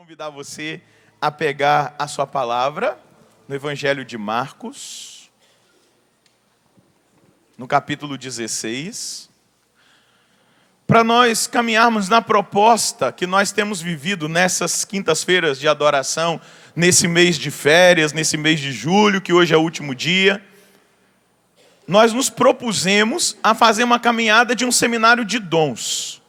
convidar você a pegar a sua palavra no Evangelho de Marcos, no capítulo 16, para nós caminharmos na proposta que nós temos vivido nessas quintas-feiras de adoração, nesse mês de férias, nesse mês de julho, que hoje é o último dia. Nós nos propusemos a fazer uma caminhada de um seminário de dons.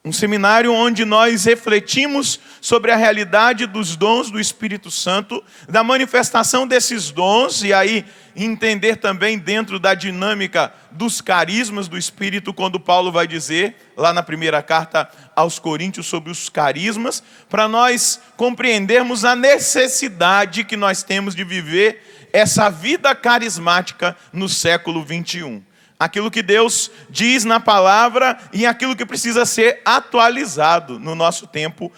Um seminário onde nós refletimos sobre a realidade dos dons do Espírito Santo, da manifestação desses dons, e aí entender também dentro da dinâmica dos carismas do Espírito, quando Paulo vai dizer, lá na primeira carta aos Coríntios, sobre os carismas, para nós compreendermos a necessidade que nós temos de viver essa vida carismática no século 21. Aquilo que Deus diz na palavra e aquilo que precisa ser atualizado no nosso tempo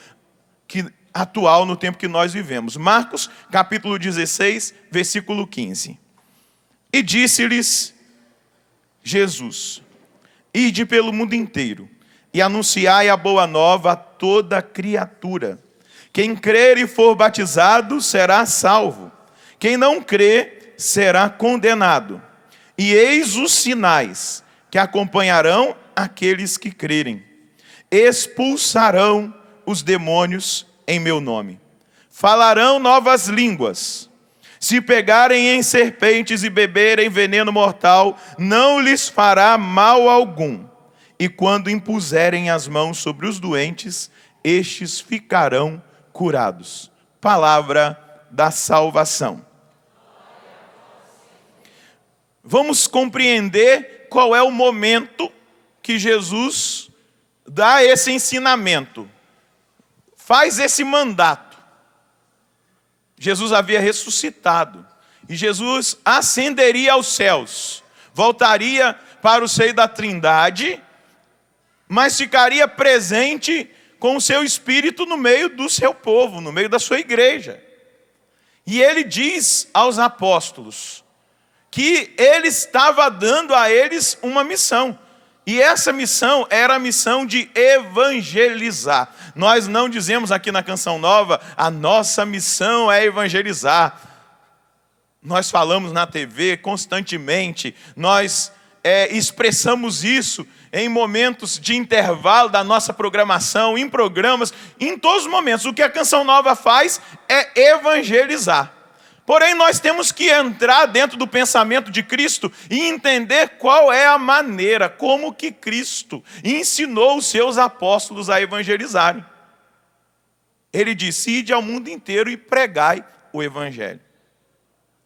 atual, no tempo que nós vivemos. Marcos, capítulo 16, versículo 15. E disse-lhes Jesus: Ide pelo mundo inteiro e anunciai a boa nova a toda criatura. Quem crer e for batizado será salvo. Quem não crer será condenado. E eis os sinais que acompanharão aqueles que crerem. Expulsarão os demônios em meu nome. Falarão novas línguas. Se pegarem em serpentes e beberem veneno mortal, não lhes fará mal algum. E quando impuserem as mãos sobre os doentes, estes ficarão curados. Palavra da salvação. Vamos compreender qual é o momento que Jesus dá esse ensinamento, faz esse mandato. Jesus havia ressuscitado e Jesus ascenderia aos céus, voltaria para o seio da Trindade, mas ficaria presente com o seu Espírito no meio do seu povo, no meio da sua igreja. E ele diz aos apóstolos que ele estava dando a eles uma missão. E essa missão era a missão de evangelizar. Nós não dizemos aqui na Canção Nova, a nossa missão é evangelizar. Nós falamos na TV constantemente, nós expressamos isso em momentos de intervalo da nossa programação, em programas, em todos os momentos. O que a Canção Nova faz é evangelizar. Porém, nós temos que entrar dentro do pensamento de Cristo e entender qual é a maneira, como que Cristo ensinou os seus apóstolos a evangelizarem. Ele disse: ide ao mundo inteiro e pregai o evangelho.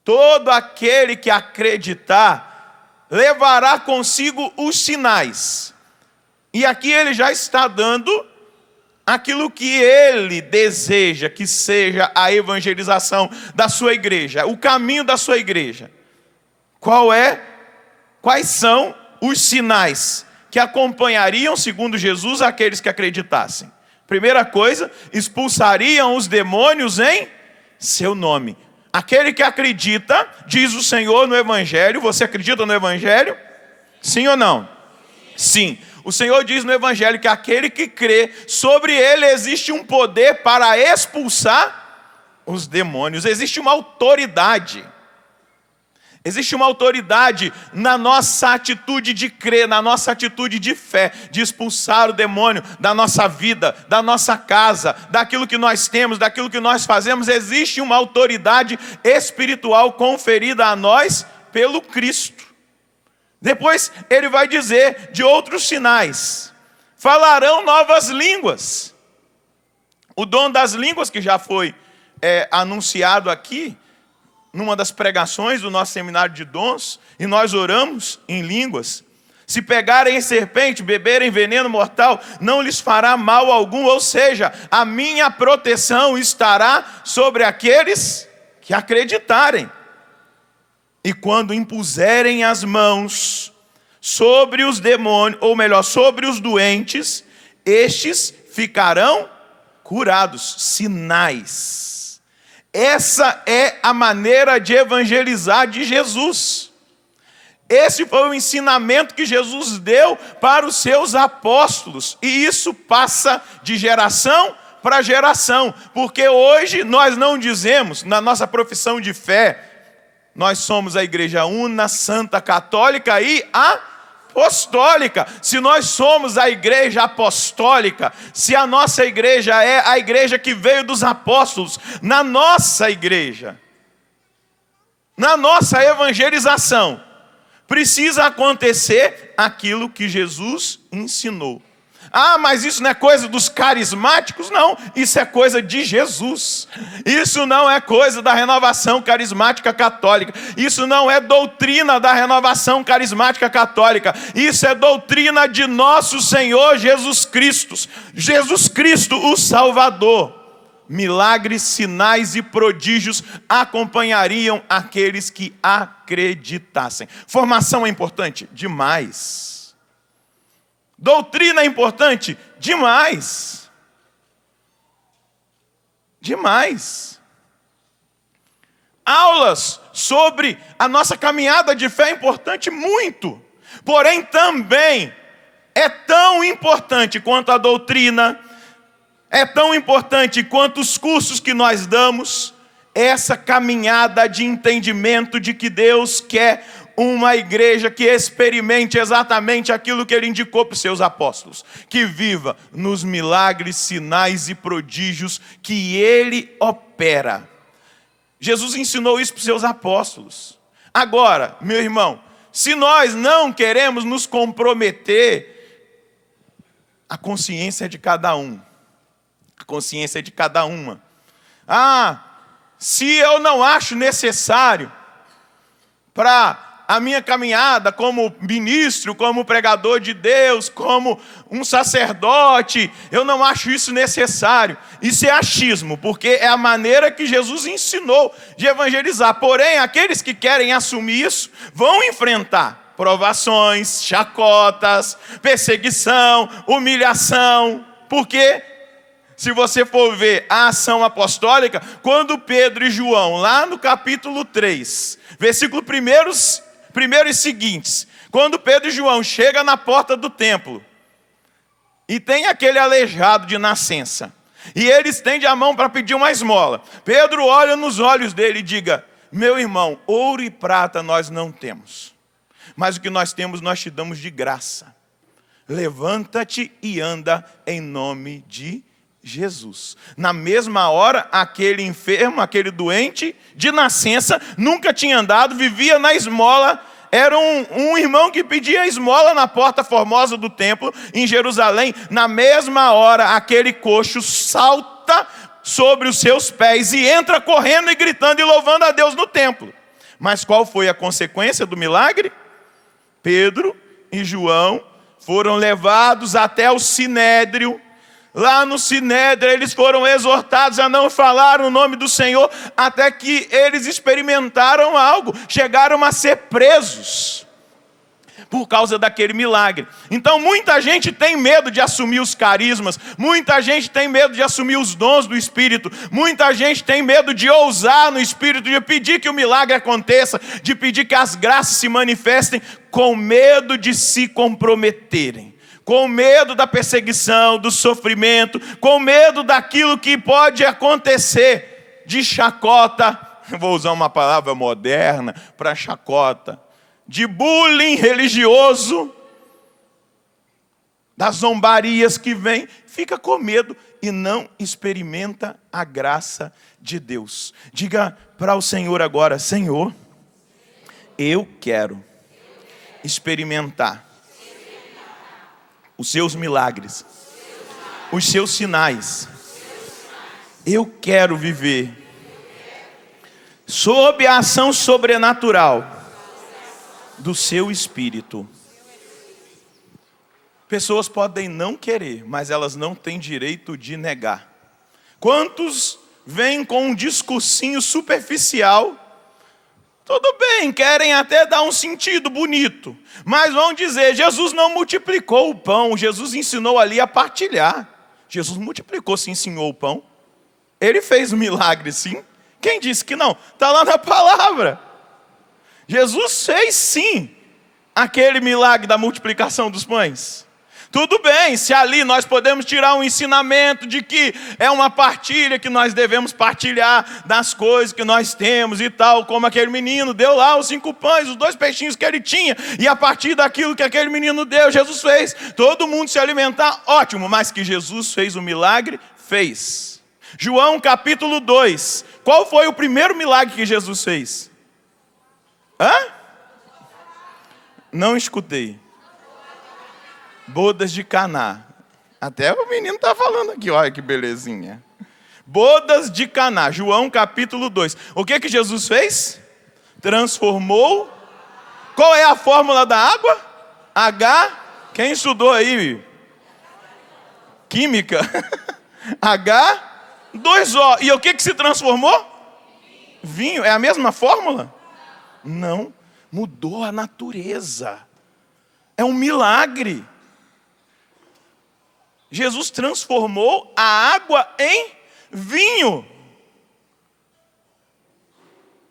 Todo aquele que acreditar levará consigo os sinais. E aqui ele já está dando aquilo que ele deseja que seja a evangelização da sua igreja, o caminho da sua igreja. Quais são os sinais que acompanhariam, segundo Jesus, aqueles que acreditassem? Primeira coisa, expulsariam os demônios em seu nome. Aquele que acredita, diz o Senhor no Evangelho. Você acredita no Evangelho? Sim ou não? Sim. O Senhor diz no Evangelho que aquele que crê, sobre ele existe um poder para expulsar os demônios. Existe uma autoridade. Existe uma autoridade na nossa atitude de crer, na nossa atitude de fé, de expulsar o demônio da nossa vida, da nossa casa, daquilo que nós temos, daquilo que nós fazemos. Existe uma autoridade espiritual conferida a nós pelo Cristo. Depois ele vai dizer de outros sinais. Falarão novas línguas. O dom das línguas que já foi anunciado aqui, numa das pregações do nosso seminário de dons, e nós oramos em línguas. Se pegarem em serpente, beberem veneno mortal, não lhes fará mal algum, ou seja, a minha proteção estará sobre aqueles que acreditarem. E quando impuserem as mãos sobre os demônios, ou melhor, sobre os doentes, estes ficarão curados. Sinais. Essa é a maneira de evangelizar de Jesus. Esse foi o ensinamento que Jesus deu para os seus apóstolos. E isso passa de geração para geração. Porque hoje nós não dizemos, na nossa profissão de fé, nós somos a igreja una, santa, católica e apostólica. Se nós somos a igreja apostólica, se a nossa igreja é a igreja que veio dos apóstolos, na nossa igreja, na nossa evangelização, precisa acontecer aquilo que Jesus ensinou. Ah, mas isso não é coisa dos carismáticos? Não, isso é coisa de Jesus. Isso não é coisa da renovação carismática católica. Isso não é doutrina da renovação carismática católica. Isso é doutrina de nosso Senhor Jesus Cristo. Jesus Cristo, o Salvador. Milagres, sinais e prodígios acompanhariam aqueles que acreditassem. Formação é importante? Demais. Doutrina é importante? Demais. Demais. Aulas sobre a nossa caminhada de fé é importante? Muito. Porém, também é tão importante quanto a doutrina, é tão importante quanto os cursos que nós damos, essa caminhada de entendimento de que Deus quer uma igreja que experimente exatamente aquilo que Ele indicou para os seus apóstolos, que viva nos milagres, sinais e prodígios que Ele opera. Jesus ensinou isso para os seus apóstolos. Agora, meu irmão, se nós não queremos nos comprometer, a consciência é de cada um. A consciência é de cada uma. Se eu não acho necessário para a minha caminhada como ministro, como pregador de Deus, como um sacerdote, eu não acho isso necessário. Isso é achismo, porque é a maneira que Jesus ensinou de evangelizar. Porém, aqueles que querem assumir isso vão enfrentar provações, chacotas, perseguição, humilhação. Porque se você for ver a ação apostólica, quando Pedro e João, lá no capítulo 3, versículo 1 e seguintes, quando Pedro e João chegam na porta do templo, e tem aquele aleijado de nascença, e ele estende a mão para pedir uma esmola, Pedro olha nos olhos dele e diga: meu irmão, ouro e prata nós não temos, mas o que nós temos nós te damos de graça. Levanta-te e anda em nome de Jesus. Na mesma hora, aquele enfermo, aquele doente de nascença, nunca tinha andado, vivia na esmola, era um irmão que pedia esmola na porta formosa do templo, em Jerusalém. Na mesma hora, aquele coxo salta sobre os seus pés e entra correndo e gritando e louvando a Deus no templo. Mas qual foi a consequência do milagre? Pedro e João foram levados até o Sinédrio. Lá no Sinédrio eles foram exortados a não falar o nome do Senhor, até que eles experimentaram algo, chegaram a ser presos por causa daquele milagre. Então muita gente tem medo de assumir os carismas, muita gente tem medo de assumir os dons do Espírito, muita gente tem medo de ousar no Espírito, de pedir que o milagre aconteça, de pedir que as graças se manifestem, com medo de se comprometerem, com medo da perseguição, do sofrimento, com medo daquilo que pode acontecer, de chacota, vou usar uma palavra moderna para chacota, de bullying religioso, das zombarias que vem, fica com medo e não experimenta a graça de Deus. Diga para o Senhor agora: Senhor, eu quero experimentar os seus milagres, os seus sinais. Eu quero viver sob a ação sobrenatural do seu Espírito. Pessoas podem não querer, mas elas não têm direito de negar. Quantos vêm com um discursinho superficial? Tudo bem, querem até dar um sentido bonito, mas vão dizer: Jesus não multiplicou o pão, Jesus ensinou ali a partilhar. Jesus multiplicou, sim, ensinou o pão. Ele fez um milagre, sim. Quem disse que não? Está lá na palavra. Jesus fez, sim, aquele milagre da multiplicação dos pães. Tudo bem, se ali nós podemos tirar um ensinamento de que é uma partilha, que nós devemos partilhar das coisas que nós temos e tal, como aquele menino deu lá os 5 pães, os 2 peixinhos que ele tinha, e a partir daquilo que aquele menino deu, Jesus fez todo mundo se alimentar, ótimo, mas que Jesus fez o milagre, fez. João capítulo 2, qual foi o primeiro milagre que Jesus fez? Não escutei. Bodas de Caná. Até o menino está falando aqui, olha que belezinha. Bodas de Caná, João capítulo 2. O que Jesus fez? Transformou. Qual é a fórmula da água? H. Quem estudou aí? Química. H2O. E o que se transformou? Vinho. É a mesma fórmula? Não. Mudou a natureza. É um milagre. Jesus transformou a água em vinho.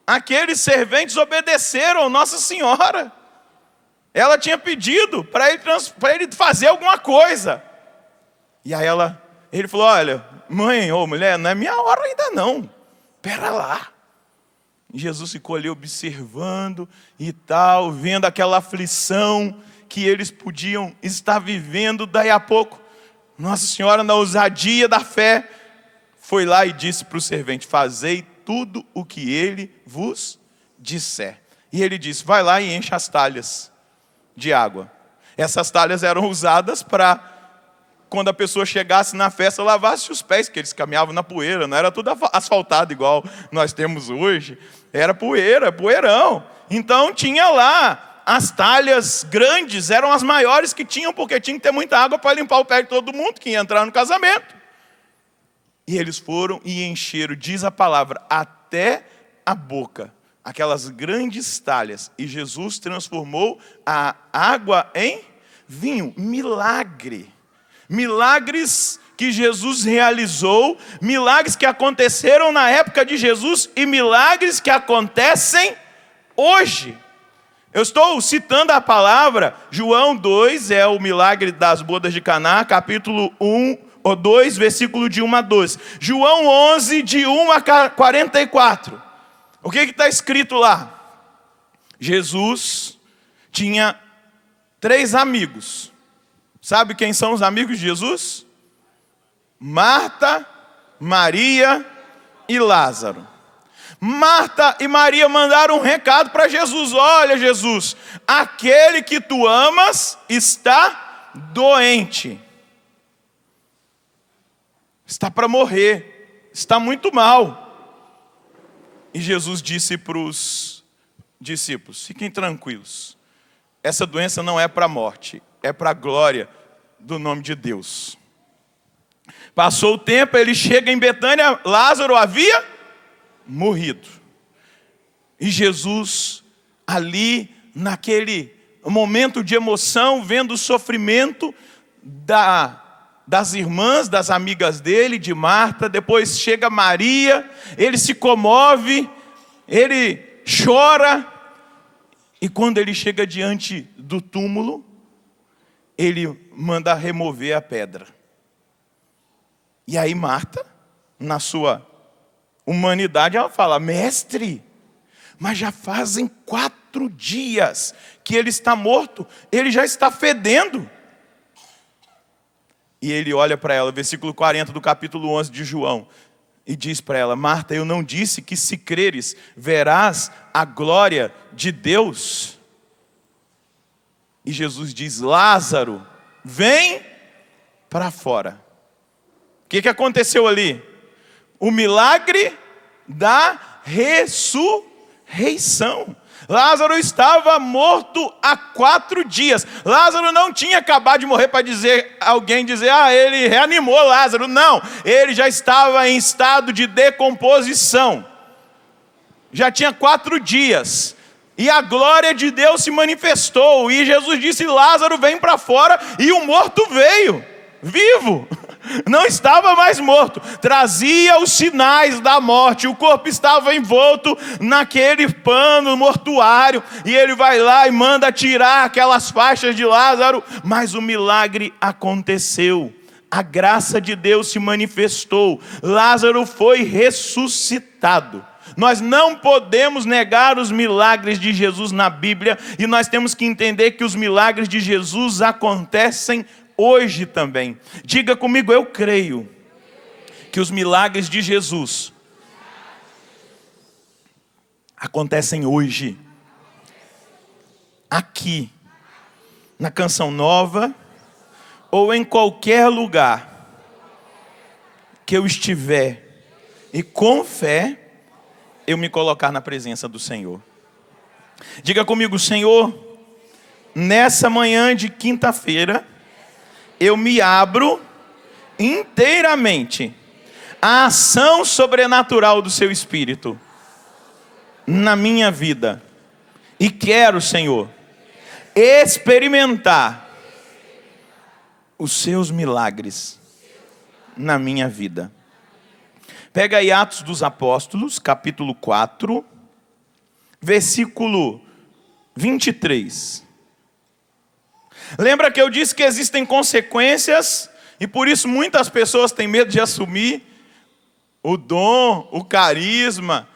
Aqueles serventes obedeceram a Nossa Senhora. Ela tinha pedido para ele fazer alguma coisa. E aí ele falou, olha, mãe ou mulher, não é minha hora ainda não. Pera lá. E Jesus ficou ali observando e tal, vendo aquela aflição que eles podiam estar vivendo. Daí a pouco, Nossa Senhora, na ousadia da fé, foi lá e disse para o servente, fazei tudo o que ele vos disser. E ele disse, vai lá e enche as talhas de água. Essas talhas eram usadas para, quando a pessoa chegasse na festa, lavasse os pés, que eles caminhavam na poeira, não era tudo asfaltado igual nós temos hoje. Era poeira, poeirão. Então tinha lá as talhas grandes, eram as maiores que tinham, porque tinha que ter muita água para limpar o pé de todo mundo que ia entrar no casamento. E eles foram e encheram, diz a palavra, até a boca, aquelas grandes talhas. E Jesus transformou a água em vinho. Milagre. Milagres que Jesus realizou, milagres que aconteceram na época de Jesus e milagres que acontecem hoje. Eu estou citando a palavra, João 2 é o milagre das bodas de Caná, capítulo 1 ou 2, versículo de 1 a 12. João 11, de 1 a 44. O que está escrito lá? Jesus tinha 3 amigos. Sabe quem são os amigos de Jesus? Marta, Maria e Lázaro. Marta e Maria mandaram um recado para Jesus. Olha, Jesus, aquele que tu amas está doente. Está para morrer. Está muito mal. E Jesus disse para os discípulos, fiquem tranquilos. Essa doença não é para a morte, é para a glória do nome de Deus. Passou o tempo, ele chega em Betânia, Lázaro havia morrido. E Jesus, ali, naquele momento de emoção, vendo o sofrimento das irmãs, das amigas dele, de Marta, depois chega Maria, ele se comove, ele chora, e quando ele chega diante do túmulo, ele manda remover a pedra. E aí Marta, na sua humanidade, ela fala, mestre, mas já fazem 4 dias que ele está morto, ele já está fedendo. E ele olha para ela, versículo 40 do capítulo 11 de João, e diz para ela, Marta, eu não disse que se creres, verás a glória de Deus? E Jesus diz, Lázaro, vem para fora. O que aconteceu ali? O milagre da ressurreição. Lázaro estava morto há 4 dias. Lázaro não tinha acabado de morrer para alguém dizer, ele reanimou Lázaro. Não, ele já estava em estado de decomposição. Já tinha 4 dias. E a glória de Deus se manifestou. E Jesus disse, Lázaro, vem para fora. E o morto veio, vivo. não estava mais morto, trazia os sinais da morte, o corpo estava envolto naquele pano mortuário, e ele vai lá e manda tirar aquelas faixas de Lázaro, mas o milagre aconteceu, a graça de Deus se manifestou, Lázaro foi ressuscitado. Nós não podemos negar os milagres de Jesus na Bíblia, e nós temos que entender que os milagres de Jesus acontecem hoje também. Diga comigo, eu creio que os milagres de Jesus acontecem hoje, aqui, na Canção Nova, ou em qualquer lugar que eu estiver, e com fé, eu me colocar na presença do Senhor. Diga comigo, Senhor, nessa manhã de quinta-feira, eu me abro inteiramente à ação sobrenatural do Seu Espírito na minha vida. E quero, Senhor, experimentar os Seus milagres na minha vida. Pega aí Atos dos Apóstolos, capítulo 4, versículo 23. Lembra que eu disse que existem consequências, e por isso muitas pessoas têm medo de assumir o dom, o carisma,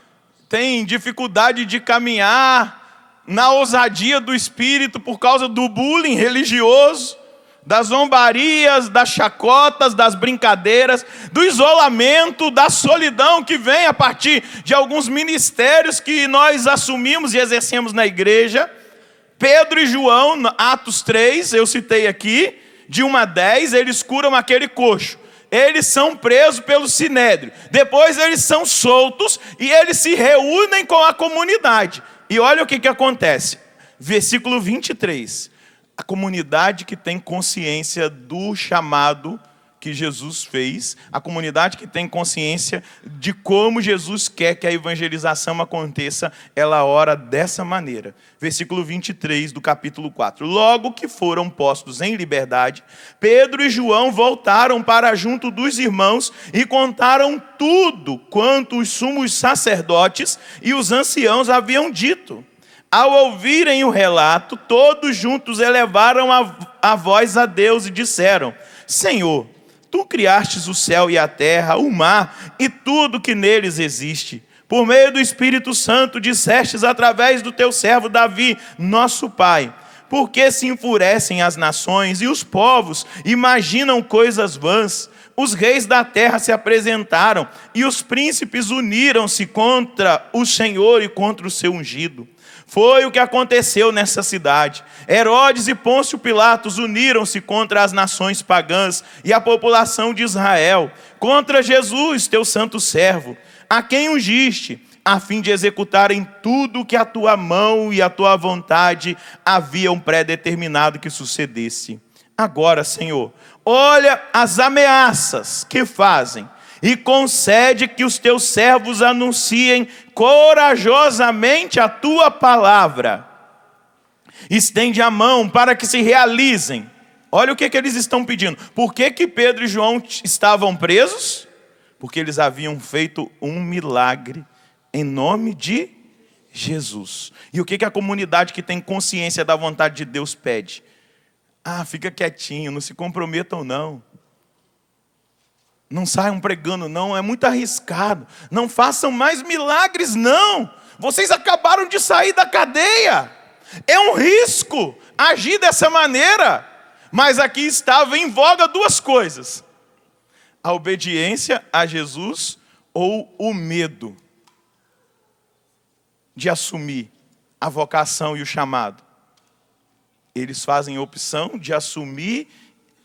têm dificuldade de caminhar na ousadia do Espírito por causa do bullying religioso, das zombarias, das chacotas, das brincadeiras, do isolamento, da solidão que vem a partir de alguns ministérios que nós assumimos e exercemos na igreja. Pedro e João, Atos 3, eu citei aqui, de 1 a 10, eles curam aquele coxo. Eles são presos pelo sinédrio. Depois eles são soltos e eles se reúnem com a comunidade. E olha o que acontece. Versículo 23. A comunidade que tem consciência do chamado que Jesus fez, a comunidade que tem consciência de como Jesus quer que a evangelização aconteça, ela ora dessa maneira. Versículo 23 do capítulo 4. Logo que foram postos em liberdade, Pedro e João voltaram para junto dos irmãos e contaram tudo quanto os sumos sacerdotes e os anciãos haviam dito. Ao ouvirem o relato, todos juntos elevaram a voz a Deus e disseram: Senhor, Tu criastes o céu e a terra, o mar e tudo que neles existe. Por meio do Espírito Santo dissestes através do Teu servo Davi, nosso pai: por que se enfurecem as nações e os povos imaginam coisas vãs? Os reis da terra se apresentaram e os príncipes uniram-se contra o Senhor e contra o seu ungido. Foi o que aconteceu nessa cidade. Herodes e Pôncio Pilatos uniram-se contra as nações pagãs e a população de Israel, contra Jesus, teu santo servo, a quem ungiste, a fim de executarem tudo o que a tua mão e a tua vontade haviam predeterminado que sucedesse. Agora, Senhor, olha as ameaças que fazem e concede que os teus servos anunciem corajosamente a tua palavra. Estende a mão para que se realizem. Olha o que eles estão pedindo. Por que Pedro e João estavam presos? Porque eles haviam feito um milagre em nome de Jesus. E o que a comunidade que tem consciência da vontade de Deus pede? Fica quietinho, não se comprometam não. Não saiam pregando não, é muito arriscado. Não façam mais milagres não. Vocês acabaram de sair da cadeia. É um risco agir dessa maneira. Mas aqui estava em voga duas coisas: a obediência a Jesus ou o medo de assumir a vocação e o chamado. Eles fazem a opção de assumir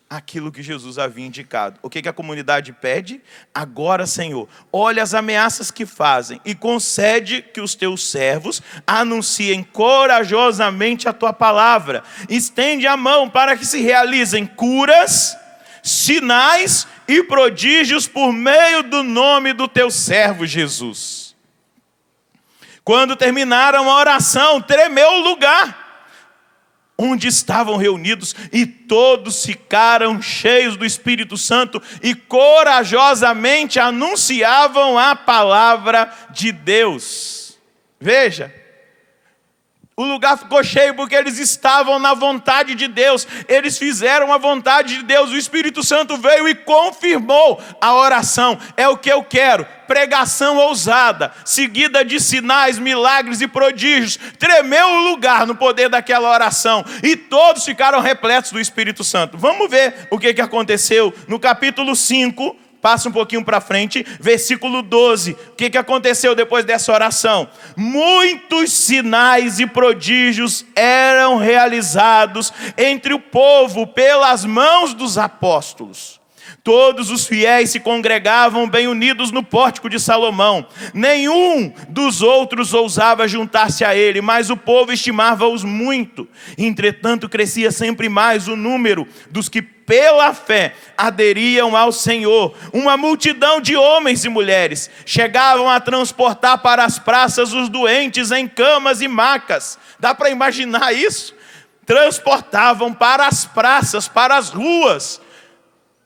aquilo que Jesus havia indicado. O que a comunidade pede? Agora, Senhor, olha as ameaças que fazem e concede que os teus servos anunciem corajosamente a tua palavra. Estende a mão para que se realizem curas, sinais e prodígios por meio do nome do teu servo Jesus. Quando terminaram a oração, tremeu o lugar onde estavam reunidos, e todos ficaram cheios do Espírito Santo e corajosamente anunciavam a palavra de Deus. Veja, o lugar ficou cheio porque eles estavam na vontade de Deus. Eles fizeram a vontade de Deus. O Espírito Santo veio e confirmou a oração. É o que eu quero. Pregação ousada, seguida de sinais, milagres e prodígios. Tremeu o lugar no poder daquela oração. E todos ficaram repletos do Espírito Santo. Vamos ver o que aconteceu no capítulo 5. Passa um pouquinho para frente, versículo 12. O que aconteceu depois dessa oração? Muitos sinais e prodígios eram realizados entre o povo pelas mãos dos apóstolos. Todos os fiéis se congregavam bem unidos no pórtico de Salomão. Nenhum dos outros ousava juntar-se a ele, mas o povo estimava-os muito. Entretanto, crescia sempre mais o número dos que pela fé aderiam ao Senhor. Uma multidão de homens e mulheres chegavam a transportar para as praças os doentes em camas e macas. Dá para imaginar isso? Transportavam para as praças, para as ruas,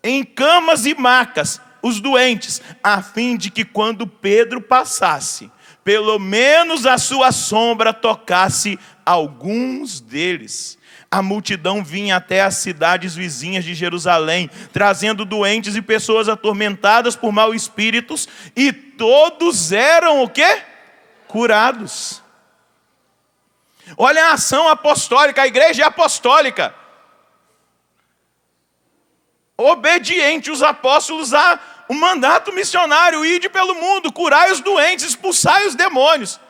em camas e macas, os doentes, a fim de que quando Pedro passasse, pelo menos a sua sombra tocasse alguns deles. A multidão vinha até as cidades vizinhas de Jerusalém, trazendo doentes e pessoas atormentadas por maus espíritos, e todos eram o quê? Curados. Olha a ação apostólica, a igreja é apostólica. Obediente os apóstolos a um mandato missionário: ide pelo mundo, curai os doentes, expulsai os demônios.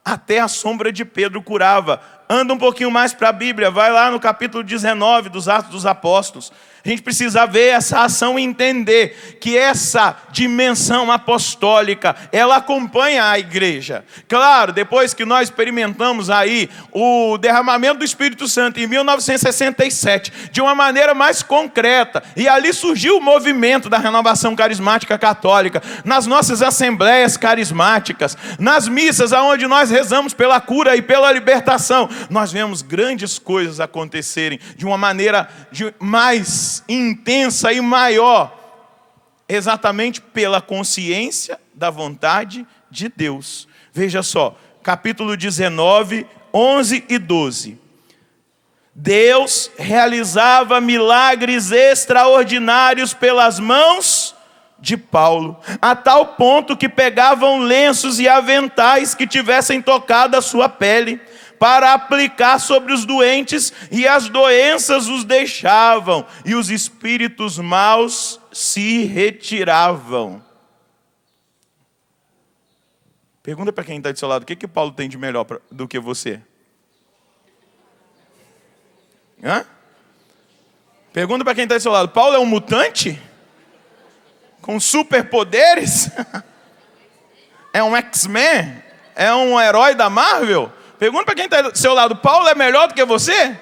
Até a sombra de Pedro curava. Anda um pouquinho mais para a Bíblia, vai lá no capítulo 19 dos Atos dos Apóstolos. A gente precisa ver essa ação e entender que essa dimensão apostólica, ela acompanha a igreja. Claro, depois que nós experimentamos aí o derramamento do Espírito Santo em 1967, de uma maneira mais concreta, e ali surgiu o movimento da renovação carismática católica, nas nossas assembleias carismáticas, nas missas onde nós rezamos pela cura e pela libertação, nós vemos grandes coisas acontecerem de uma maneira mais intensa e maior, exatamente pela consciência da vontade de Deus. Veja só, capítulo 19, 11 e 12. Deus realizava milagres extraordinários pelas mãos de Paulo, a tal ponto que pegavam lenços e aventais que tivessem tocado a sua pele, para aplicar sobre os doentes, e as doenças os deixavam, e os espíritos maus se retiravam. Pergunta para quem está do seu lado: o que Paulo tem de melhor do que você? Hã? Pergunta para quem está do seu lado: Paulo é um mutante? Com superpoderes? É um X-Men? É um herói da Marvel? Pergunta para quem está do seu lado: Paulo é melhor do que você?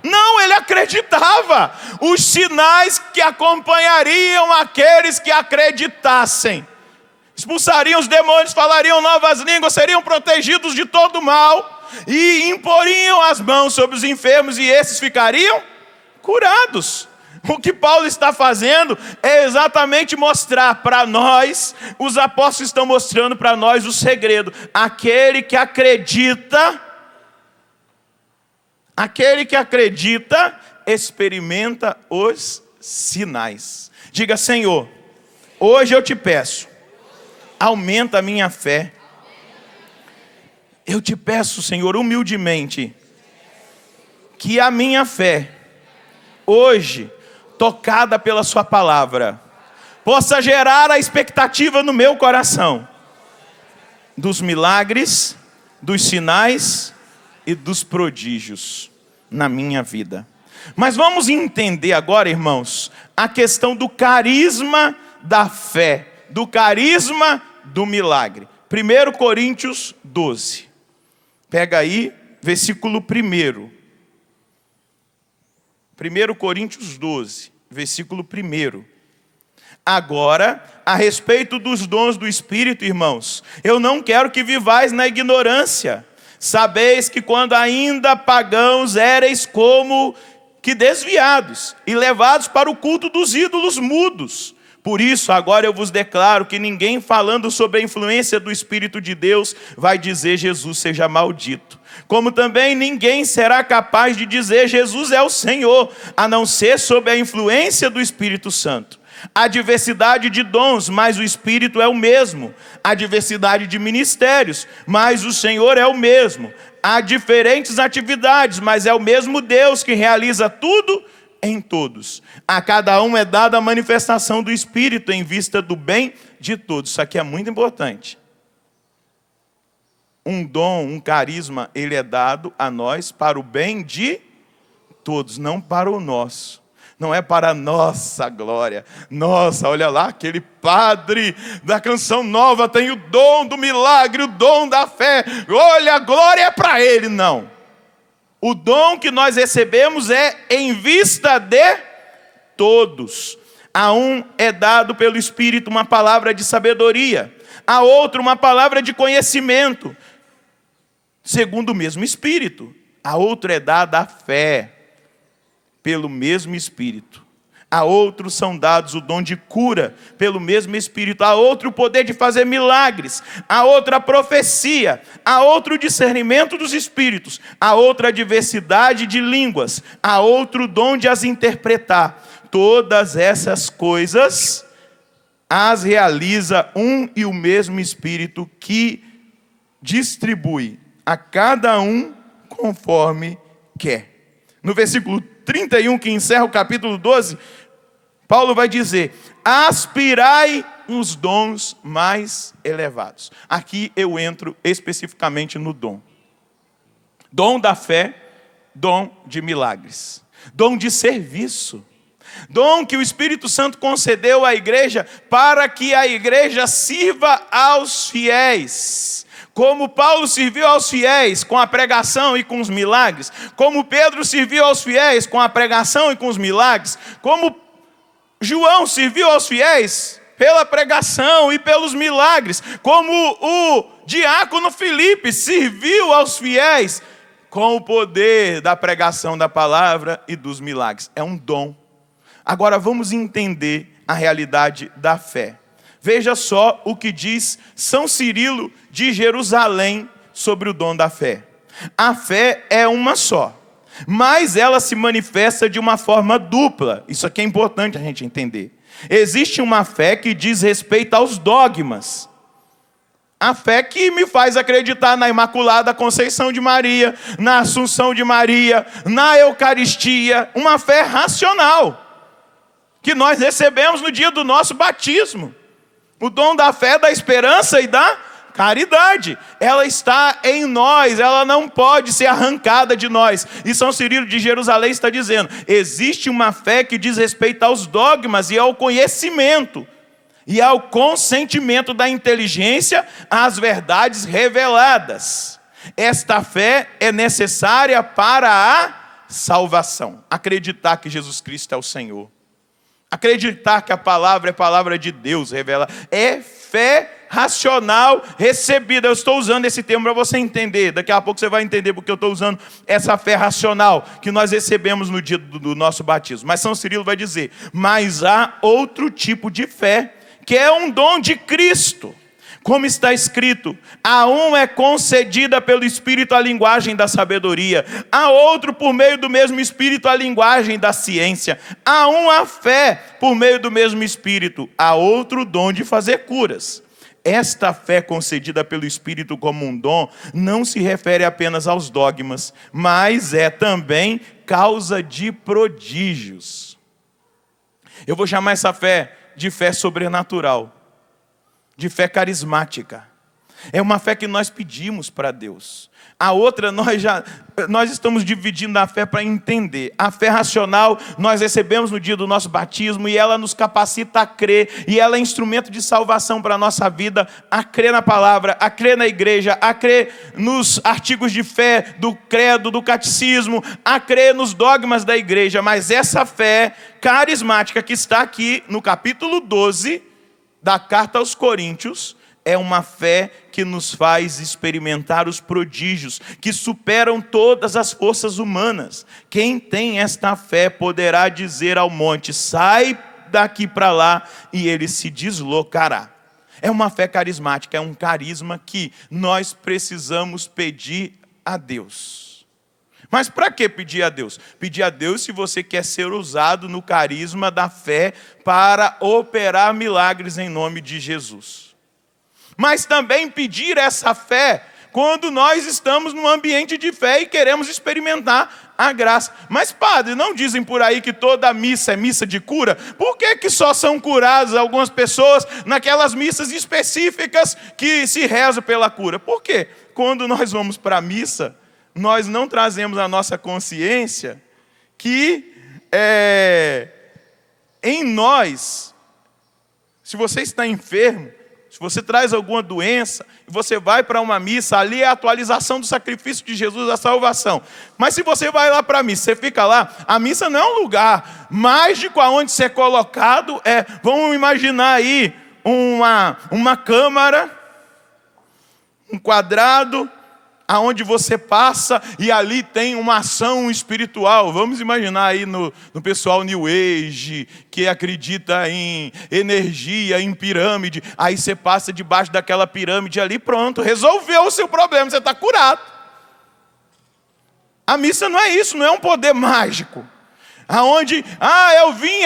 Não, ele acreditava. Os sinais que acompanhariam aqueles que acreditassem. Expulsariam os demônios, falariam novas línguas, seriam protegidos de todo mal, e imporiam as mãos sobre os enfermos, e esses ficariam curados. O que Paulo está fazendo é exatamente mostrar para nós, os apóstolos estão mostrando para nós o segredo. Aquele que acredita experimenta os sinais. Diga: Senhor, hoje eu te peço, aumenta a minha fé. Eu te peço, Senhor, humildemente, que a minha fé, hoje, tocada pela sua palavra, possa gerar a expectativa no meu coração dos milagres, dos sinais e dos prodígios na minha vida. Mas vamos entender agora, irmãos, a questão do carisma da fé, do carisma do milagre. 1 Coríntios 12. Pega aí, versículo 1. 1 Coríntios 12, versículo 1. Agora, a respeito dos dons do Espírito, irmãos, eu não quero que vivais na ignorância. Sabeis que quando ainda pagãos éreis como que desviados e levados para o culto dos ídolos mudos. Por isso, agora eu vos declaro que ninguém falando sobre a influência do Espírito de Deus vai dizer Jesus seja maldito. Como também ninguém será capaz de dizer Jesus é o Senhor, a não ser sob a influência do Espírito Santo. Há diversidade de dons, mas o Espírito é o mesmo. Há diversidade de ministérios, mas o Senhor é o mesmo. Há diferentes atividades, mas é o mesmo Deus que realiza tudo em todos. A cada um é dada a manifestação do Espírito em vista do bem de todos. Isso aqui é muito importante. Um dom, um carisma, ele é dado a nós para o bem de todos, não para o nosso. Não é para a nossa glória. Nossa, olha lá, aquele padre da canção nova tem o dom do milagre, o dom da fé. Olha, a glória é para ele. Não. O dom que nós recebemos é em vista de todos. A um é dado pelo Espírito uma palavra de sabedoria, a outro uma palavra de conhecimento, segundo o mesmo Espírito. A outro é dada a fé, pelo mesmo Espírito. A outros são dados o dom de cura, pelo mesmo Espírito. A outro o poder de fazer milagres. A outra a profecia. A outro o discernimento dos Espíritos. A outra a diversidade de línguas. A outro o dom de as interpretar. Todas essas coisas as realiza um e o mesmo Espírito, que distribui a cada um conforme quer. No versículo 31, que encerra o capítulo 12, Paulo vai dizer: aspirai os dons mais elevados. Aqui eu entro especificamente no dom. Dom da fé, dom de milagres, dom de serviço. Dom que o Espírito Santo concedeu à igreja para que a igreja sirva aos fiéis. Como Paulo serviu aos fiéis com a pregação e com os milagres, como Pedro serviu aos fiéis com a pregação e com os milagres, como João serviu aos fiéis pela pregação e pelos milagres, como o diácono Filipe serviu aos fiéis com o poder da pregação da palavra e dos milagres. É um dom. Agora vamos entender a realidade da fé. Veja só o que diz São Cirilo de Jerusalém sobre o dom da fé. A fé é uma só, mas ela se manifesta de uma forma dupla. Isso aqui é importante a gente entender. Existe uma fé que diz respeito aos dogmas. A fé que me faz acreditar na Imaculada Conceição de Maria, na Assunção de Maria, na Eucaristia. Uma fé racional, que nós recebemos no dia do nosso batismo. O dom da fé, da esperança e da caridade. Ela está em nós, ela não pode ser arrancada de nós. E São Cirilo de Jerusalém está dizendo: existe uma fé que diz respeito aos dogmas e ao conhecimento, e ao consentimento da inteligência às verdades reveladas. Esta fé é necessária para a salvação. Acreditar que Jesus Cristo é o Senhor. Acreditar que a palavra é palavra de Deus revela. É fé racional recebida. Eu estou usando esse termo para você entender. Daqui a pouco você vai entender porque eu estou usando essa fé racional que nós recebemos no dia do nosso batismo. Mas São Cirilo vai dizer: mas há outro tipo de fé, que é um dom de Cristo. Como está escrito: a um é concedida pelo Espírito a linguagem da sabedoria, a outro por meio do mesmo Espírito a linguagem da ciência, a um a fé por meio do mesmo Espírito, a outro o dom de fazer curas. Esta fé concedida pelo Espírito como um dom não se refere apenas aos dogmas, mas é também causa de prodígios. Eu vou chamar essa fé de fé sobrenatural, de fé carismática. É uma fé que nós pedimos para Deus. A outra, nós estamos dividindo a fé para entender. A fé racional nós recebemos no dia do nosso batismo, e ela nos capacita a crer, e ela é instrumento de salvação para a nossa vida, a crer na palavra, a crer na igreja, a crer nos artigos de fé do credo, do catecismo, a crer nos dogmas da igreja. Mas essa fé carismática que está aqui no capítulo 12 da carta aos Coríntios É uma fé que nos faz experimentar os prodígios, que superam todas as forças humanas. Quem tem esta fé poderá dizer ao monte: sai daqui para lá, e ele se deslocará. É uma fé carismática, é um carisma que nós precisamos pedir a Deus. Mas para que pedir a Deus? Pedir a Deus se você quer ser usado no carisma da fé para operar milagres em nome de Jesus. Mas também pedir essa fé quando nós estamos num ambiente de fé e queremos experimentar a graça. Mas, padre, não dizem por aí que toda missa é missa de cura? Por que só são curadas algumas pessoas naquelas missas específicas que se reza pela cura? Por quê? Quando nós vamos para a missa, nós não trazemos a nossa consciência que em nós, se você está enfermo, se você traz alguma doença, e você vai para uma missa, ali é a atualização do sacrifício de Jesus, da salvação. Mas se você vai lá para a missa, você fica lá, a missa não é um lugar mágico aonde você é colocado, vamos imaginar aí uma câmara, um quadrado, aonde você passa e ali tem uma ação espiritual. Vamos imaginar aí no pessoal New Age, que acredita em energia, em pirâmide. Aí você passa debaixo daquela pirâmide ali, pronto, resolveu o seu problema, você está curado. A missa não é isso, não é um poder mágico. Aonde,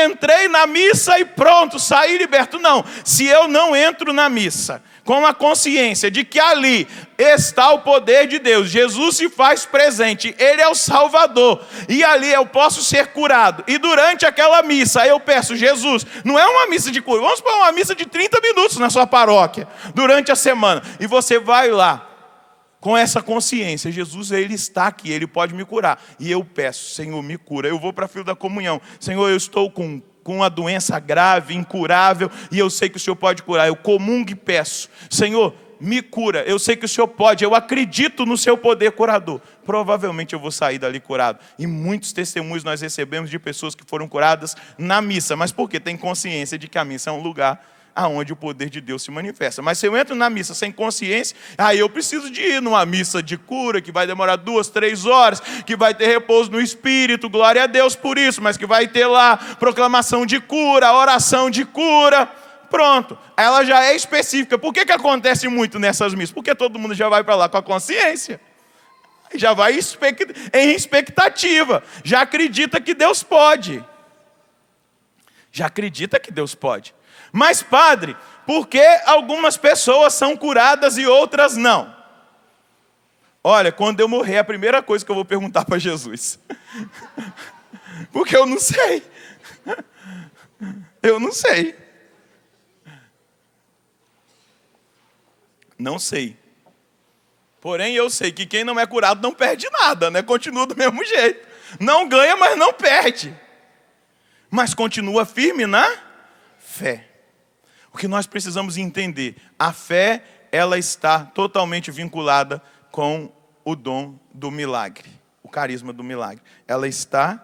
entrei na missa e pronto, saí liberto. Não, se eu não entro na missa com a consciência de que ali está o poder de Deus, Jesus se faz presente, Ele é o Salvador, e ali eu posso ser curado, e durante aquela missa eu peço: Jesus, não é uma missa de cura, vamos para uma missa de 30 minutos na sua paróquia, durante a semana, e você vai lá, com essa consciência: Jesus, Ele está aqui, Ele pode me curar, e eu peço: Senhor, me cura. Eu vou para a fila da comunhão: Senhor, eu estou com uma doença grave, incurável, e eu sei que o Senhor pode curar. Eu comungo e peço: Senhor, me cura. Eu sei que o Senhor pode, eu acredito no seu poder curador. Provavelmente eu vou sair dali curado. E muitos testemunhos nós recebemos de pessoas que foram curadas na missa. Mas por quê? Tem consciência de que a missa é um lugar aonde o poder de Deus se manifesta. Mas se eu entro na missa sem consciência, aí eu preciso de ir numa missa de cura, que vai demorar 2, 3 horas, que vai ter repouso no Espírito, glória a Deus por isso, mas que vai ter lá proclamação de cura, oração de cura, pronto. Ela já é específica. Por que acontece muito nessas missas? Porque todo mundo já vai para lá com a consciência, já vai em expectativa, já acredita que Deus pode. Já acredita que Deus pode. Mas, padre, por que algumas pessoas são curadas e outras não? Olha, quando eu morrer, a primeira coisa que eu vou perguntar para Jesus. Porque eu não sei. Eu não sei. Não sei. Porém, eu sei que quem não é curado não perde nada, né? Continua do mesmo jeito. Não ganha, mas não perde. Mas continua firme na fé. O que nós precisamos entender, a fé, ela está totalmente vinculada com o dom do milagre, o carisma do milagre. Ela está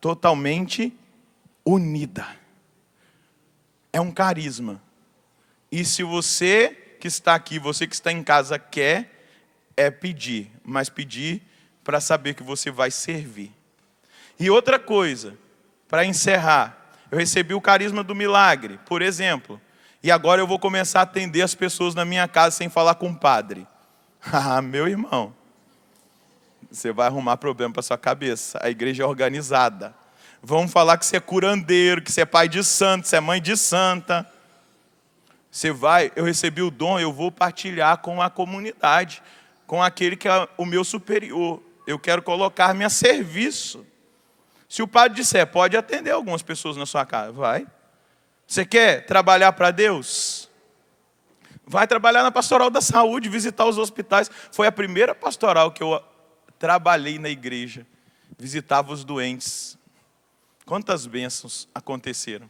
totalmente unida. É um carisma. E se você que está aqui, você que está em casa quer, pedir, mas pedir para saber que você vai servir. E outra coisa, para encerrar, eu recebi o carisma do milagre, por exemplo. E agora eu vou começar a atender as pessoas na minha casa sem falar com o padre. Ah, meu irmão, você vai arrumar problema para sua cabeça. A igreja é organizada. Vão falar que você é curandeiro, que você é pai de santo, que você é mãe de santa. Você vai, eu recebi o dom, eu vou partilhar com a comunidade, com aquele que é o meu superior. Eu quero colocar-me a serviço. Se o padre disser, pode atender algumas pessoas na sua casa, vai. Você quer trabalhar para Deus? Vai trabalhar na pastoral da saúde, visitar os hospitais. Foi a primeira pastoral que eu trabalhei na igreja. Visitava os doentes. Quantas bênçãos aconteceram?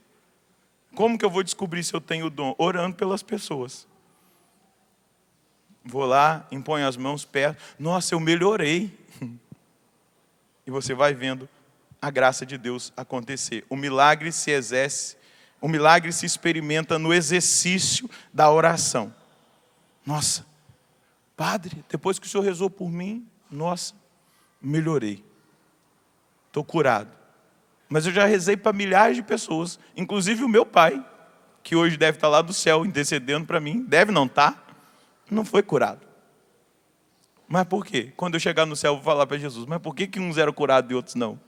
Como que eu vou descobrir se eu tenho o dom? Orando pelas pessoas. Vou lá, imponho as mãos perto. Nossa, eu melhorei. E você vai vendo a graça de Deus acontecer. O milagre se exerce. O milagre se experimenta no exercício da oração. Nossa, padre, depois que o senhor rezou por mim, nossa, melhorei. Estou curado. Mas eu já rezei para milhares de pessoas, inclusive o meu pai, que hoje deve estar lá do céu intercedendo para mim, deve não estar, não foi curado. Mas por quê? Quando eu chegar no céu eu vou falar para Jesus, mas por que uns eram curados e outros não?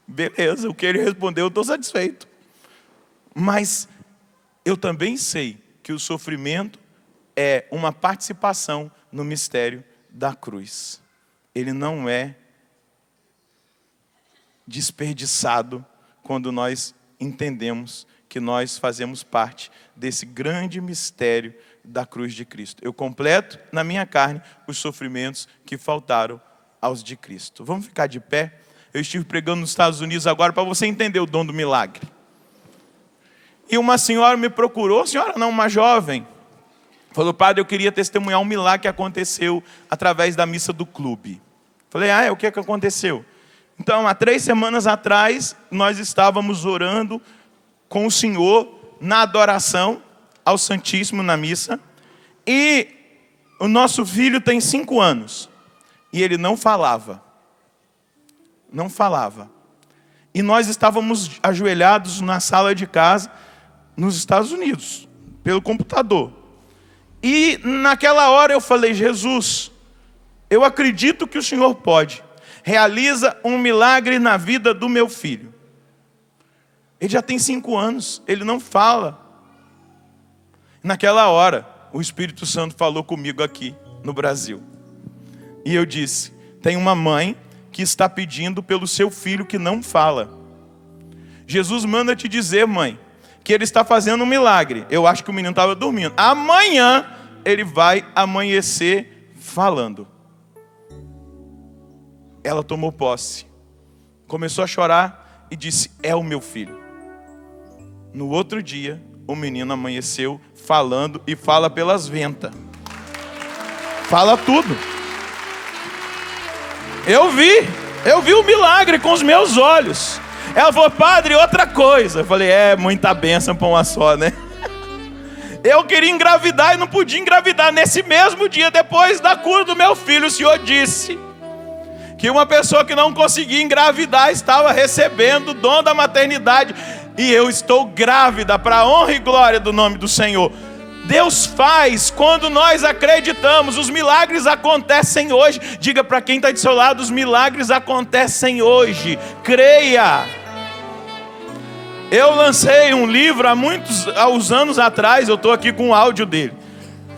Beleza, o que ele respondeu eu estou satisfeito. Mas eu também sei que o sofrimento é uma participação no mistério da cruz. Ele não é desperdiçado quando nós entendemos que nós fazemos parte desse grande mistério da cruz de Cristo. Eu completo na minha carne os sofrimentos que faltaram aos de Cristo. Vamos ficar de pé? Eu estive pregando nos Estados Unidos agora para você entender o dom do milagre. E uma senhora me procurou, senhora não, uma jovem, falou, padre, eu queria testemunhar um milagre que aconteceu através da missa do clube. Falei, o que aconteceu? Então, há 3 semanas atrás, nós estávamos orando com o Senhor na adoração ao Santíssimo na missa. E o nosso filho tem 5 anos. E ele não falava. Não falava. E nós estávamos ajoelhados na sala de casa, nos Estados Unidos, pelo computador. E naquela hora eu falei, Jesus, eu acredito que o Senhor pode. Realiza um milagre na vida do meu filho. Ele já tem 5 anos, ele não fala. Naquela hora, o Espírito Santo falou comigo aqui no Brasil. E eu disse, tem uma mãe que está pedindo pelo seu filho que não fala. Jesus manda te dizer, mãe, que ele está fazendo um milagre. Eu acho que o menino estava dormindo. Amanhã ele vai amanhecer falando. Ela tomou posse, começou a chorar e disse, é o meu filho. No outro dia, o menino amanheceu falando e fala pelas ventas. Fala tudo. Eu vi o milagre com os meus olhos. Ela falou, padre, outra coisa. Eu falei, muita bênção para uma só, né? Eu queria engravidar e não podia engravidar. Nesse mesmo dia, depois da cura do meu filho, o Senhor disse que uma pessoa que não conseguia engravidar estava recebendo o dom da maternidade. E eu estou grávida para a honra e glória do nome do Senhor. Deus faz quando nós acreditamos. Os milagres acontecem hoje. Diga para quem está do seu lado, os milagres acontecem hoje. Creia. Eu lancei um livro há uns anos atrás, eu estou aqui com o áudio dele,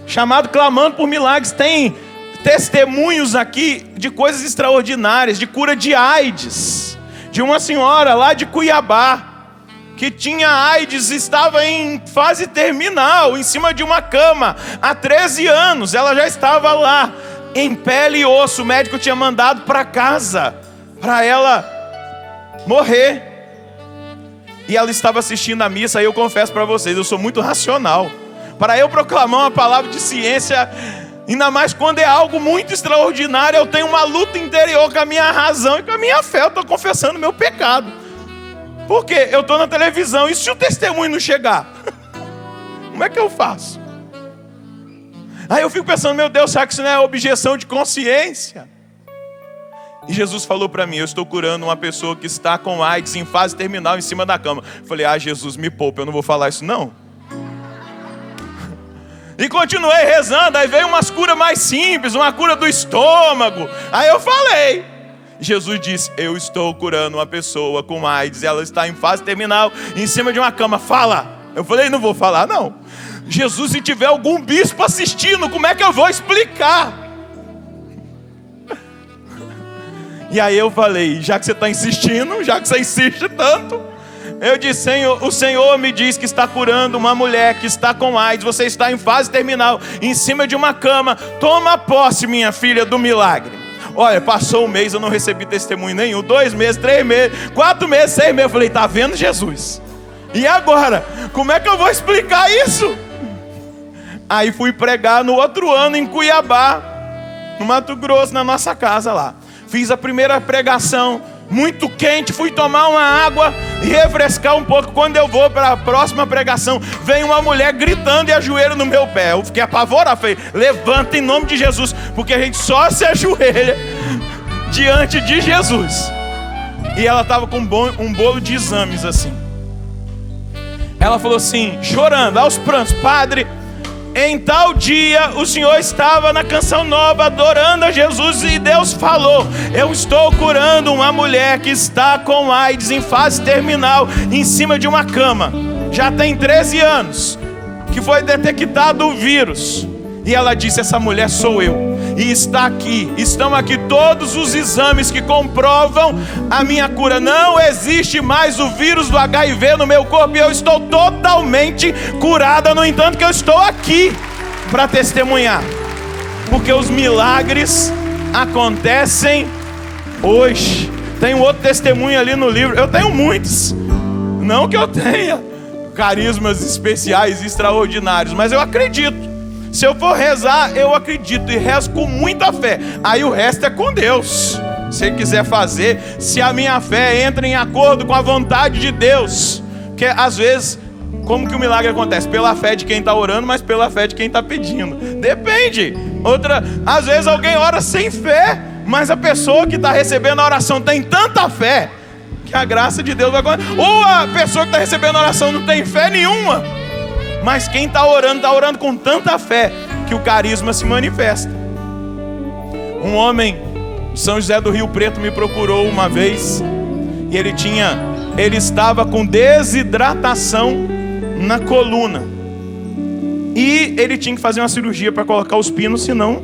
chamado Clamando por Milagres. Tem testemunhos aqui de coisas extraordinárias, de cura de AIDS, de uma senhora lá de Cuiabá, que tinha AIDS, estava em fase terminal, em cima de uma cama, há 13 anos, ela já estava lá, em pele e osso, o médico tinha mandado para casa, para ela morrer, e ela estava assistindo a missa. E eu confesso para vocês, eu sou muito racional, para eu proclamar uma palavra de ciência, ainda mais quando é algo muito extraordinário, eu tenho uma luta interior com a minha razão e com a minha fé. Eu estou confessando meu pecado, porque eu estou na televisão, e se o testemunho não chegar, como é que eu faço? Aí eu fico pensando, meu Deus, será que isso não é objeção de consciência? E Jesus falou para mim, eu estou curando uma pessoa que está com AIDS em fase terminal em cima da cama. Eu falei, Jesus, me poupa, eu não vou falar isso não. E continuei rezando, aí veio umas curas mais simples, uma cura do estômago. Aí eu falei, Jesus disse, eu estou curando uma pessoa com AIDS, ela está em fase terminal, em cima de uma cama, fala. Eu falei, não vou falar não. Jesus, se tiver algum bispo assistindo, como é que eu vou explicar? E aí eu falei, já que você está insistindo, já que você insiste tanto, eu disse, Senhor, o Senhor me diz que está curando uma mulher que está com AIDS, você está em fase terminal, em cima de uma cama, toma posse, minha filha, do milagre. Olha, passou um mês, eu não recebi testemunho nenhum, 2 meses, 3 meses, 4 meses, 6 meses, eu falei, tá vendo, Jesus? E agora, como é que eu vou explicar isso? Aí fui pregar no outro ano em Cuiabá, no Mato Grosso, na nossa casa lá. Fiz a primeira pregação, muito quente, fui tomar uma água e refrescar um pouco. Quando eu vou para a próxima pregação, vem uma mulher gritando e ajoelha no meu pé. Eu fiquei apavorado, falei, levanta em nome de Jesus, porque a gente só se ajoelha diante de Jesus. E ela estava com um bolo de exames assim. Ela falou assim, chorando, aos prantos, padre, em tal dia o senhor estava na Canção Nova adorando a Jesus e Deus falou, eu estou curando uma mulher que está com AIDS em fase terminal em cima de uma cama, já tem 13 anos que foi detectado o vírus. E ela disse, essa mulher sou eu. E estão aqui todos os exames que comprovam a minha cura. Não existe mais o vírus do HIV no meu corpo e eu estou totalmente curada. No entanto que eu estou aqui para testemunhar, porque os milagres acontecem hoje. Tem um outro testemunho ali no livro. Eu tenho muitos, não que eu tenha carismas especiais, extraordinários, mas eu acredito. Se eu for rezar, eu acredito e rezo com muita fé. Aí o resto é com Deus. Se Ele quiser fazer, se a minha fé entra em acordo com a vontade de Deus. Porque às vezes, como que o milagre acontece? Pela fé de quem está orando, mas pela fé de quem está pedindo. Depende. Às vezes alguém ora sem fé, mas a pessoa que está recebendo a oração tem tanta fé que a graça de Deus vai acontecer. Ou a pessoa que está recebendo a oração não tem fé nenhuma, mas quem está orando com tanta fé que o carisma se manifesta. Um homem de São José do Rio Preto me procurou uma vez e ele estava com desidratação na coluna e ele tinha que fazer uma cirurgia para colocar os pinos, senão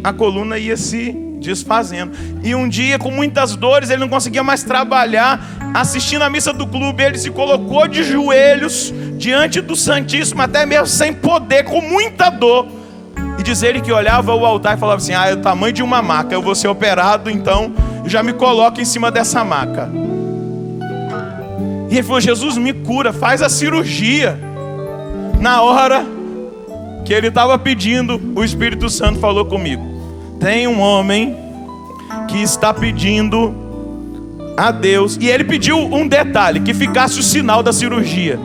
a coluna ia se desfazendo. E um dia, com muitas dores, ele não conseguia mais trabalhar. Assistindo a missa do clube, ele se colocou de joelhos diante do Santíssimo, até mesmo sem poder, com muita dor. E diz ele que olhava o altar e falava assim, é o tamanho de uma maca, eu vou ser operado, então já me coloco em cima dessa maca. E ele falou, Jesus, me cura, faz a cirurgia. Na hora que ele estava pedindo, o Espírito Santo falou comigo, tem um homem que está pedindo a Deus, e ele pediu um detalhe, que ficasse o sinal da cirurgia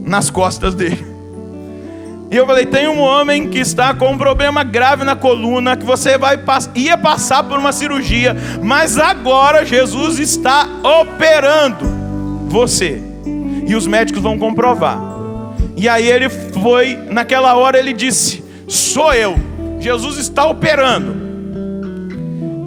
nas costas dele. E eu falei, tem um homem que está com um problema grave na coluna, que você ia passar por uma cirurgia, mas agora Jesus está operando você, e os médicos vão comprovar. E aí ele foi, naquela hora ele disse, sou eu, Jesus está operando.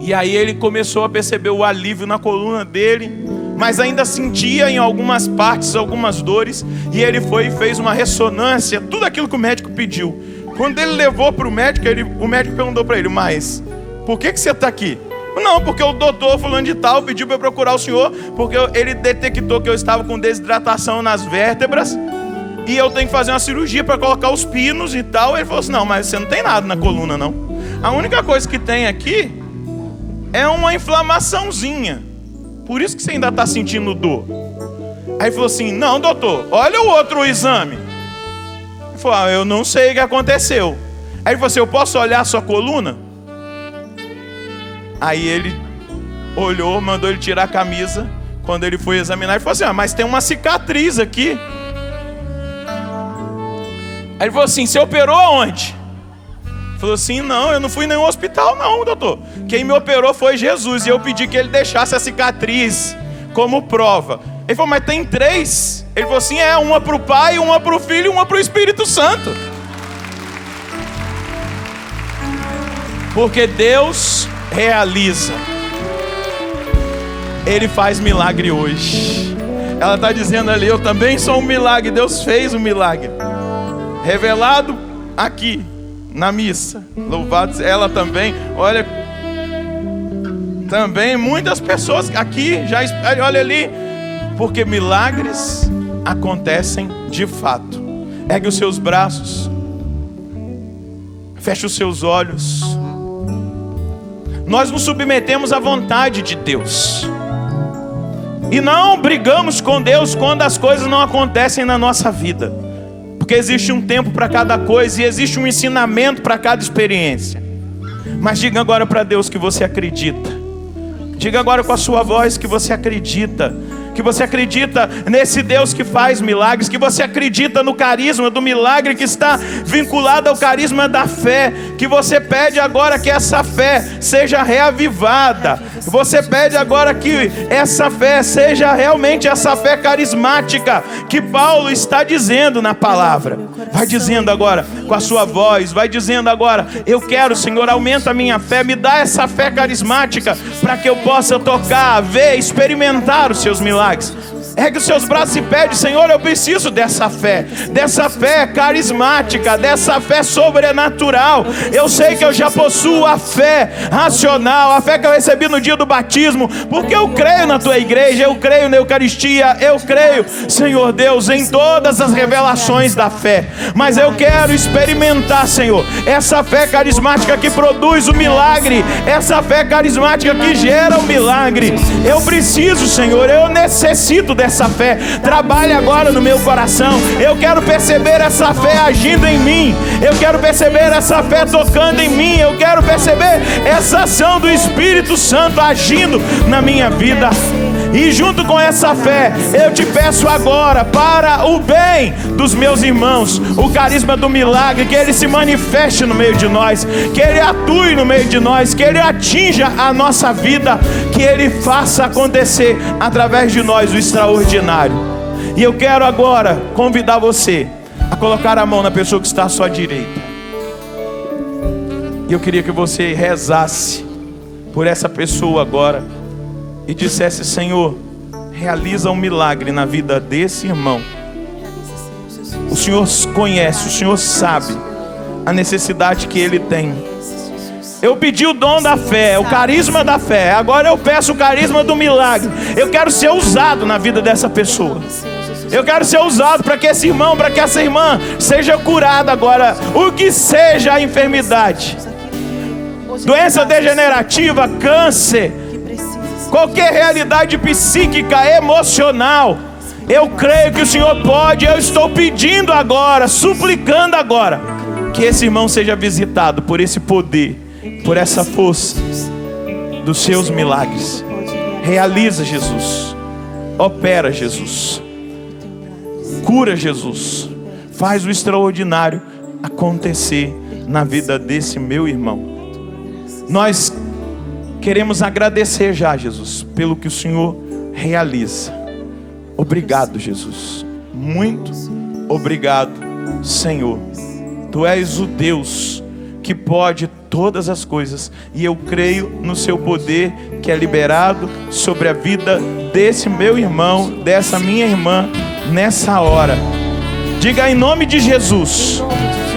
E aí ele começou a perceber o alívio na coluna dele, mas ainda sentia em algumas partes algumas dores. E ele foi e fez uma ressonância, tudo aquilo que o médico pediu. Quando ele levou para o médico, o médico perguntou para ele, mas por que você está aqui? Não, porque o doutor fulano de tal pediu para eu procurar o senhor, porque ele detectou que eu estava com desidratação nas vértebras e eu tenho que fazer uma cirurgia para colocar os pinos e tal. Ele falou assim, não, mas você não tem nada na coluna não. A única coisa que tem aqui é uma inflamaçãozinha, por isso que você ainda está sentindo dor. Aí ele falou assim, não doutor, olha o outro exame. Ele falou, eu não sei o que aconteceu. Aí ele falou assim, eu posso olhar a sua coluna? Aí ele olhou, mandou ele tirar a camisa. Quando ele foi examinar, ele falou assim, mas tem uma cicatriz aqui. Aí ele falou assim, você operou aonde? Ele falou assim, não, eu não fui em nenhum hospital não, doutor. Quem me operou foi Jesus, e eu pedi que ele deixasse a cicatriz como prova. Ele falou, mas tem 3. Ele falou assim, uma para o Pai, uma para o Filho e uma para o Espírito Santo. Porque Deus realiza. Ele faz milagre hoje. Ela está dizendo ali, eu também sou um milagre. Deus fez um milagre, revelado aqui na missa. Louvado ela também. Olha, também muitas pessoas aqui já, olha ali, porque milagres acontecem de fato. Ergue os seus braços, feche os seus olhos. Nós nos submetemos à vontade de Deus e não brigamos com Deus quando as coisas não acontecem na nossa vida, porque existe um tempo para cada coisa e existe um ensinamento para cada experiência. Mas diga agora para Deus que você acredita. Diga agora com a sua voz que você acredita que você acredita nesse Deus que faz milagres, que você acredita no carisma do milagre que está vinculado ao carisma da fé, que você pede agora que essa fé seja reavivada, você pede agora que essa fé seja realmente essa fé carismática que Paulo está dizendo na palavra. Vai dizendo agora com a sua voz, vai dizendo agora: eu quero, Senhor, aumenta a minha fé, me dá essa fé carismática para que eu possa tocar, ver, experimentar os seus milagres. Ergue os seus braços e pede: Senhor, eu preciso dessa fé carismática, dessa fé sobrenatural. Eu sei que eu já possuo a fé racional, a fé que eu recebi no dia do batismo, porque eu creio na tua igreja, eu creio na Eucaristia, eu creio, Senhor Deus, em todas as revelações da fé. Mas eu quero experimentar, Senhor, essa fé carismática que produz o milagre, essa fé carismática que gera o milagre. Eu preciso, Senhor, eu necessito dessa fé. Trabalhe agora no meu coração. Eu quero perceber essa fé agindo em mim. Eu quero perceber essa fé tocando em mim. Eu quero perceber essa ação do Espírito Santo agindo na minha vida. E junto com essa fé, eu te peço agora, para o bem dos meus irmãos, o carisma do milagre, que ele se manifeste no meio de nós, que ele atue no meio de nós, que ele atinja a nossa vida, que ele faça acontecer através de nós o extraordinário. E eu quero agora convidar você a colocar a mão na pessoa que está à sua direita. E eu queria que você rezasse por essa pessoa agora e dissesse: Senhor, realiza um milagre na vida desse irmão. O Senhor conhece, o Senhor sabe a necessidade que ele tem. Eu pedi o dom da fé, o carisma da fé. Agora eu peço o carisma do milagre. Eu quero ser usado na vida dessa pessoa. Eu quero ser usado para que esse irmão, para que essa irmã seja curada agora. O que seja a enfermidade, doença degenerativa, câncer, qualquer realidade psíquica, emocional, eu creio que o Senhor pode. Eu estou pedindo agora, suplicando agora, que esse irmão seja visitado por esse poder, por essa força dos seus milagres. Realiza, Jesus. Opera, Jesus. Cura, Jesus. Faz o extraordinário acontecer na vida desse meu irmão. Nós queremos agradecer já, Jesus, pelo que o Senhor realiza. Obrigado, Jesus. Muito obrigado, Senhor. Tu és o Deus que pode todas as coisas. E eu creio no seu poder que é liberado sobre a vida desse meu irmão, dessa minha irmã, nessa hora. Diga: em nome de Jesus,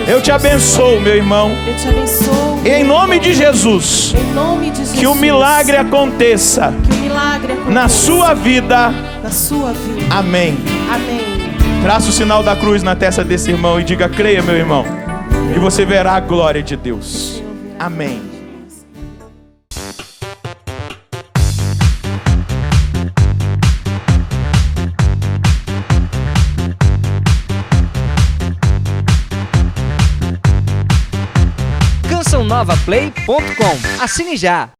eu te abençoo, meu irmão. Eu te abençoo. Em nome de Jesus, Em nome de Jesus. que o milagre aconteça Que o milagre aconteça na sua vida. na sua vida. Amém. Amém. Traça o sinal da cruz na testa desse irmão e diga: creia, meu irmão, e você verá a glória de Deus. Amém. CançãoNovaPlay.com. Assine já!